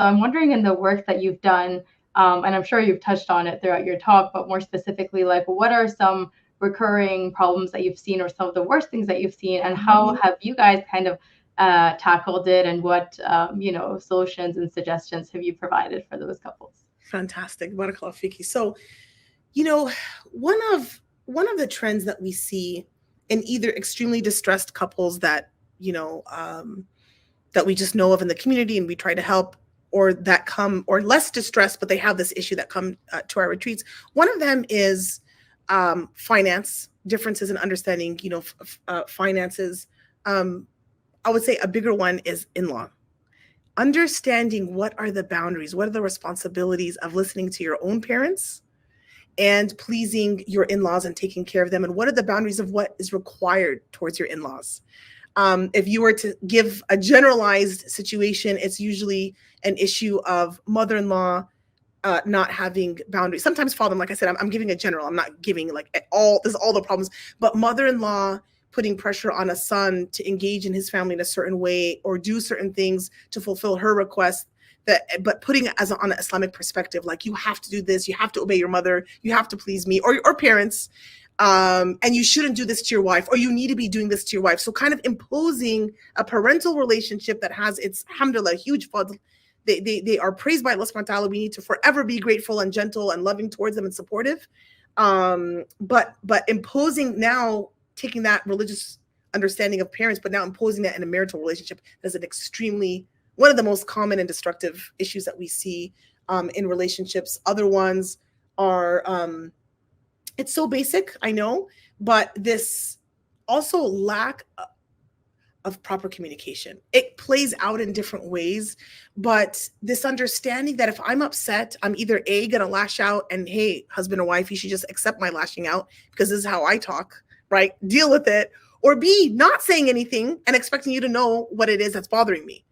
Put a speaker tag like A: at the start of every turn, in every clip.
A: I'm wondering, in the work that you've done, and I'm sure you've touched on it throughout your talk, but more specifically, like, what are some recurring problems that you've seen, or some of the worst things that you've seen, and how have you guys kind of tackled it, and what solutions and suggestions have you provided for those couples?
B: Fantastic. Barakallah fiki. So, one of the trends that we see in either extremely distressed couples that, that we just know of in the community and we try to help, or that come, or less distressed, but they have this issue that come to our retreats. One of them is finance differences in understanding, finances. I would say a bigger one is in-law. Understanding what are the boundaries, what are the responsibilities of listening to your own parents and pleasing your in-laws and taking care of them, and what are the boundaries of what is required towards your in-laws. If you were to give a generalized situation, it's usually an issue of mother-in-law not having boundaries. Sometimes father-in-law, like I said, I'm giving a general. I'm not giving like this is all the problems. But mother-in-law putting pressure on a son to engage in his family in a certain way or do certain things to fulfill her request. But putting it on an Islamic perspective, like you have to do this, you have to obey your mother, you have to please me or parents. And you shouldn't do this to your wife, or you need to be doing this to your wife. So kind of imposing a parental relationship that has its, alhamdulillah, huge fadl. They are praised by Allah subhanahu wa ta'ala. We need to forever be grateful and gentle and loving towards them and supportive. But imposing now, taking that religious understanding of parents, but now imposing that in a marital relationship is an extremely, one of the most common and destructive issues that we see in relationships. Other ones are, it's so basic, I know, but this also lack of proper communication. It plays out in different ways, but this understanding that if I'm upset, I'm either A, gonna lash out, and hey, husband or wife, you should just accept my lashing out because this is how I talk, right? Deal with it. Or B, not saying anything and expecting you to know what it is that's bothering me.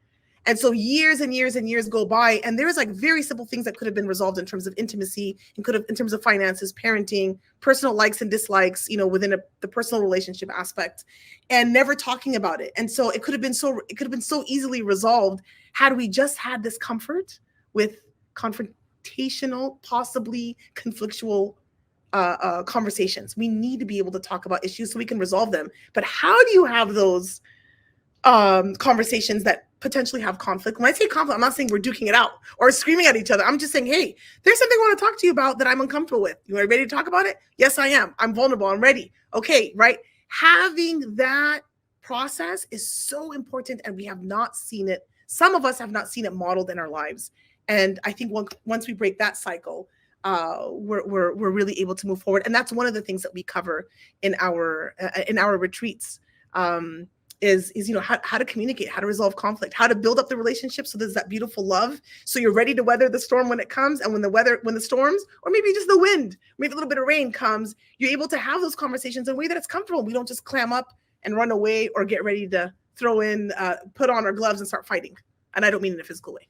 B: And so years and years and years go by, and there's like very simple things that could have been resolved in terms of intimacy, and in terms of finances, parenting, personal likes and dislikes, within the personal relationship aspect, and never talking about it. And so it could have been so easily resolved had we just had this comfort with confrontational, possibly conflictual conversations. We need to be able to talk about issues so we can resolve them. But how do you have those conversations that potentially have conflict? When I say conflict, I'm not saying we're duking it out or screaming at each other. I'm just saying, hey, there's something I want to talk to you about that I'm uncomfortable with. You are ready to talk about it? Yes, I am. I'm vulnerable. I'm ready. Okay, right? Having that process is so important, and we have not seen it. Some of us have not seen it modeled in our lives. And I think once we break that cycle, we're really able to move forward. And that's one of the things that we cover in our retreats. Is how to communicate, how to resolve conflict, how to build up the relationship so there's that beautiful love, so you're ready to weather the storm when it comes. And when the storms, or maybe just the wind, maybe a little bit of rain comes, you're able to have those conversations in a way that it's comfortable. We don't just clam up and run away or get ready to put on our gloves and start fighting. And I don't mean in a physical way.